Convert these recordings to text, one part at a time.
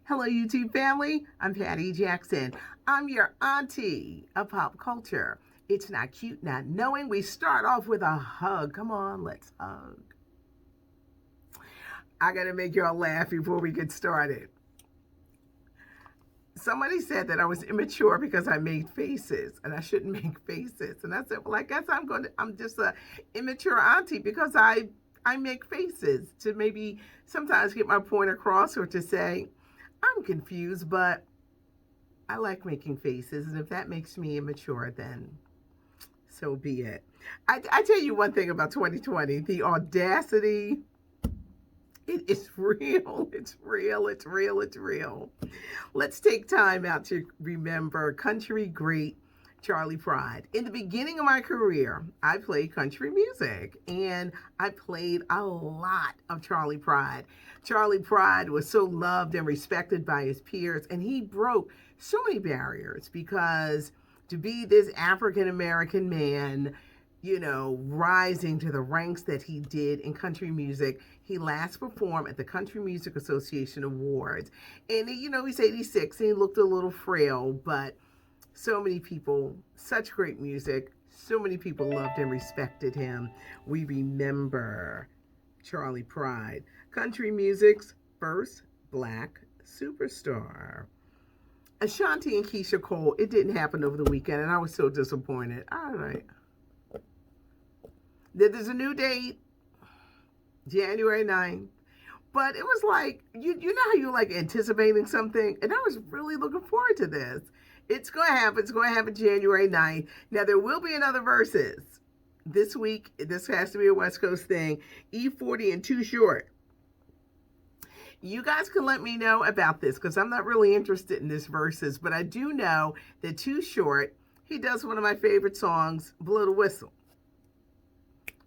Hello, YouTube family. I'm Patty Jackson. I'm your auntie of pop culture. It's not cute not knowing. We start off with a hug. Come on, let's hug. I got to make y'all laugh before we get started. Somebody said that I was immature because I made faces and I shouldn't make faces. And I said, well, I guess I'm just a immature auntie because I make faces to maybe sometimes get my point across or to say, I'm confused, but I like making faces. And if that makes me immature, then so be it. I tell you one thing about 2020, the audacity. It is real. It's real. It's real. It's real. Let's take time out to remember country great Charlie Pride. In the beginning of my career, I played country music and I played a lot of Charlie Pride. Charlie Pride was so loved and respected by his peers, and he broke so many barriers because to be this African American man, rising to the ranks that he did in country music. He last performed at the Country Music Association Awards. And, he's 86 and he looked a little frail, but so many people, such great music, so many people loved and respected him. We remember Charlie Pride, country music's first black superstar. Ashanti and Keisha Cole, it didn't happen over the weekend, and I was so disappointed. All right. There's a new date, January 9th. But it was like, you know how you like anticipating something? And I was really looking forward to this. It's going to happen. It's going to happen January 9th. Now, there will be another versus. This week, this has to be a West Coast thing. E40 and Too Short. You guys can let me know about this because I'm not really interested in this versus. But I do know that Too Short, he does one of my favorite songs, Blow the Whistle.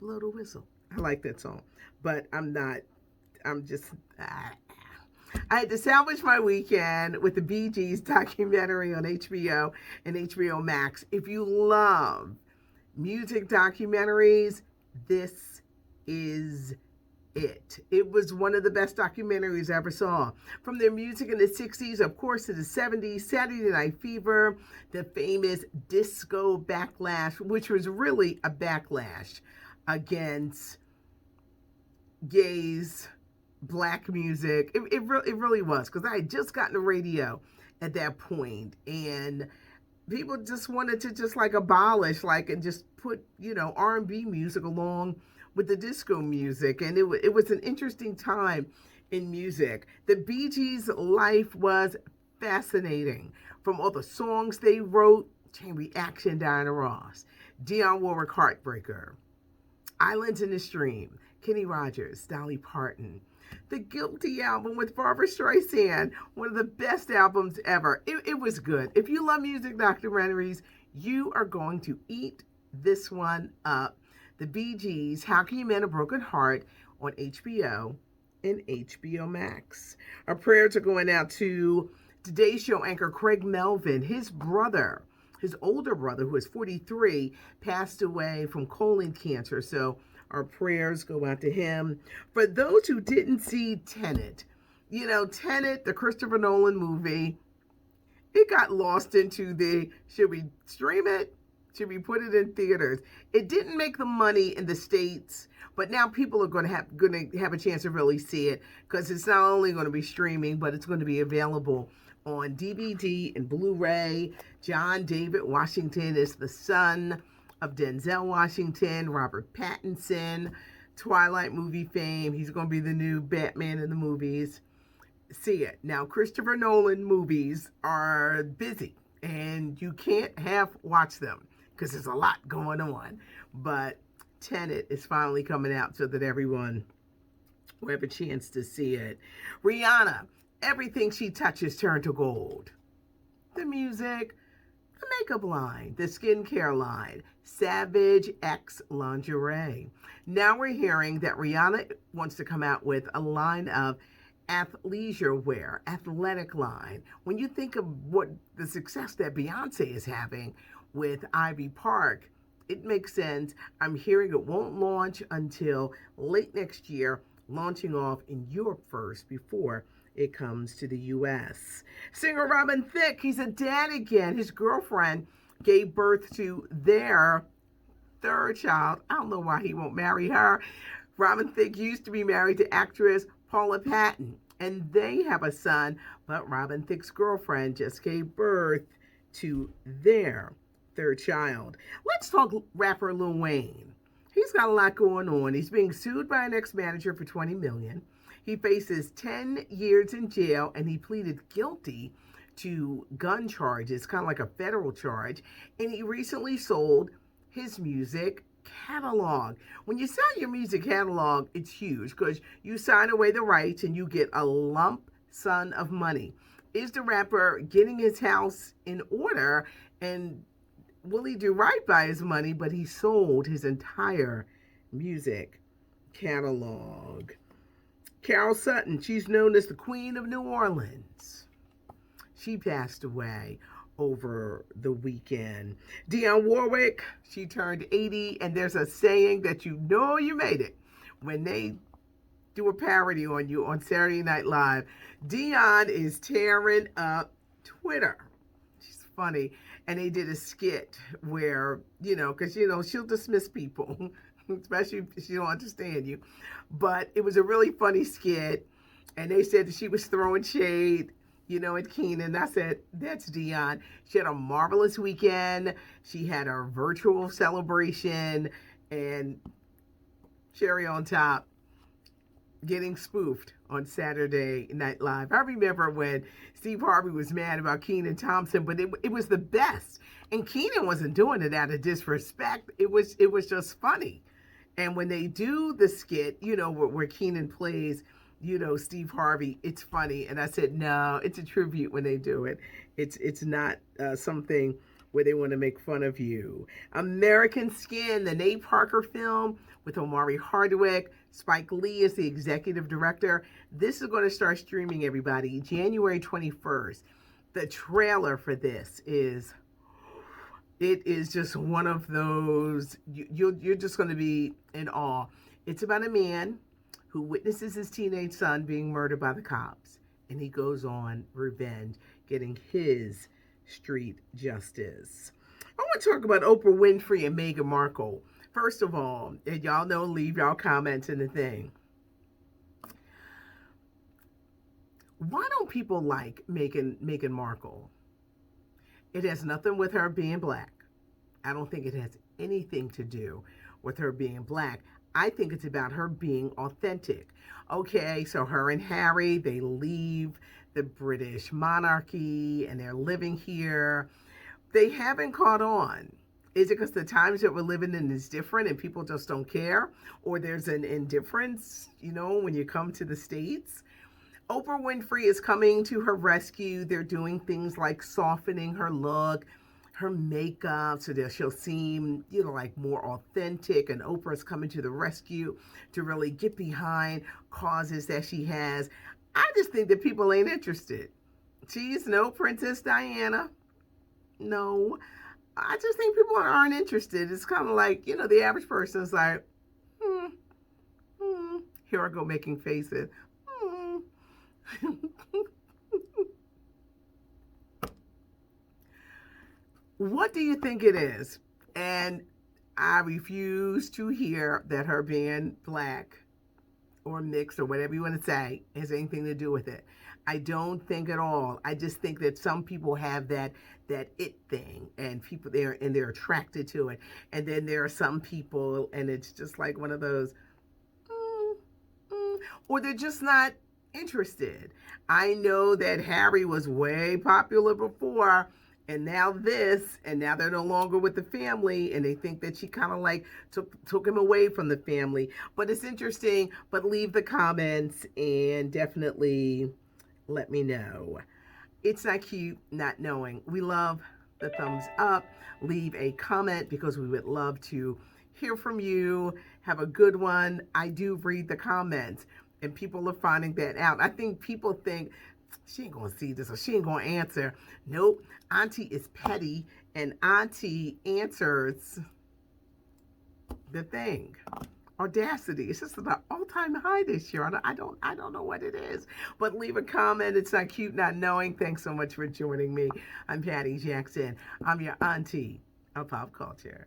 Blow the Whistle. I like that song, but I'm just, I had to salvage my weekend with the Bee Gees documentary on HBO and HBO Max. If you love music documentaries, this is it. It was one of the best documentaries I ever saw. From their music in the 60s, of course, to the 70s, Saturday Night Fever, the famous disco backlash, which was really a backlash against gays, black music. It really was, because I had just gotten the radio at that point, and people just wanted to just like abolish, and just put, R&B music along with the disco music, and it was an interesting time in music. The Bee Gees' life was fascinating, from all the songs they wrote, Chain Reaction, Diana Ross, Dionne Warwick, Heartbreaker, Islands in the Stream, Kenny Rogers, Dolly Parton, the Guilty album with Barbra Streisand, one of the best albums ever. It was good. If you love music documentaries, you are going to eat this one up. The Bee Gees, How Can You Mend a Broken Heart, on HBO and HBO Max. Our prayers are going out to today's show anchor Craig Melvin. His brother, his older brother, who is 43, passed away from colon cancer. So our prayers go out to him. For those who didn't see Tenet, Tenet, the Christopher Nolan movie, it got lost into should we stream it? Should we put it in theaters? It didn't make the money in the States, but now people are going to have a chance to really see it, because it's not only going to be streaming, but it's going to be available on DVD and Blu-ray. John David Washington is the son of Denzel Washington, Robert Pattinson, Twilight movie fame. He's going to be the new Batman in the movies. See it. Now, Christopher Nolan movies are busy, and you can't half watch them because there's a lot going on. But Tenet is finally coming out so that everyone will have a chance to see it. Rihanna, everything she touches turns to gold. The music, the makeup line, the skincare line, Savage X lingerie. Now we're hearing that Rihanna wants to come out with a line of athleisure wear, athletic line. When you think of what the success that Beyonce is having with Ivy Park, it makes sense. I'm hearing it won't launch until late next year, launching off in Europe first before it comes to the U.S. Singer Robin Thicke, he's a dad again. His girlfriend gave birth to their third child. I don't know why he won't marry her. Robin Thicke used to be married to actress Paula Patton, and they have a son, but Robin Thicke's girlfriend just gave birth to their third child. Let's talk rapper Lil Wayne. He's got a lot going on. He's being sued by an ex-manager for $20 million. He faces 10 years in jail, and he pleaded guilty to gun charges, kind of like a federal charge. And he recently sold his music catalog. When you sell your music catalog, it's huge because you sign away the rights and you get a lump sum of money. Is the rapper getting his house in order, and will he do right by his money? But he sold his entire music catalog. Carol Sutton, she's known as the Queen of New Orleans. She passed away over the weekend. Dionne Warwick, she turned 80, and there's a saying that you know you made it when they do a parody on you on Saturday Night Live. Dionne is tearing up Twitter. She's funny. And they did a skit where, because, she'll dismiss people, especially if she don't understand you. But it was a really funny skit. And they said that she was throwing shade, at Keenan. I said, that's Dionne. She had a marvelous weekend. She had a virtual celebration. And cherry on top, getting spoofed on Saturday Night Live. I remember when Steve Harvey was mad about Kenan Thompson, but it was the best. And Kenan wasn't doing it out of disrespect. It was just funny. And when they do the skit, where Kenan plays, Steve Harvey, it's funny. And I said, no, it's a tribute when they do it. It's not something where they want to make fun of you. American Skin, the Nate Parker film with Omari Hardwick. Spike Lee is the executive director. This is going to start streaming, everybody, January 21st. The trailer for this is just one of those, you're just going to be in awe. It's about a man who witnesses his teenage son being murdered by the cops, and he goes on revenge, getting his street justice. I want to talk about Oprah Winfrey and Megan Markle. First of all, and y'all know, leave y'all comments in the thing. Why don't people like Megan Markle? It has nothing with her being black. I don't think it has anything to do with her being black. I think it's about her being authentic. Okay, so her and Harry, they leave the British monarchy and they're living here. They haven't caught on. Is it because the times that we're living in is different and people just don't care? Or there's an indifference, when you come to the States? Oprah Winfrey is coming to her rescue. They're doing things like softening her look, her makeup, so that she'll seem, like more authentic. And Oprah's coming to the rescue to really get behind causes that she has. I just think that people ain't interested. She's no Princess Diana. No. I just think people aren't interested. It's kind of like, the average person is like, Here I go making faces. What do you think it is? And I refuse to hear that her being black or mixed or whatever you want to say has anything to do with it. I don't think at all. I just think that some people have that it thing, and people they're attracted to it. And then there are some people, and it's just like one of those, or they're just not interested. I know that Harry was way popular before, and now now they're no longer with the family, and they think that she kind of like took him away from the family. But it's interesting. But leave the comments and definitely let me know. It's not cute not knowing. We love the thumbs up. Leave a comment because we would love to hear from you. Have a good one. I do read the comments, and people are finding that out. I think people think she ain't gonna see this or she ain't gonna answer. Nope. Auntie is petty, and Auntie answers the thing audacity. It's just an all-time high this year. I don't know what it is. But leave a comment. It's not cute not knowing. Thanks so much for joining me. I'm Patty Jackson. I'm your auntie of pop culture.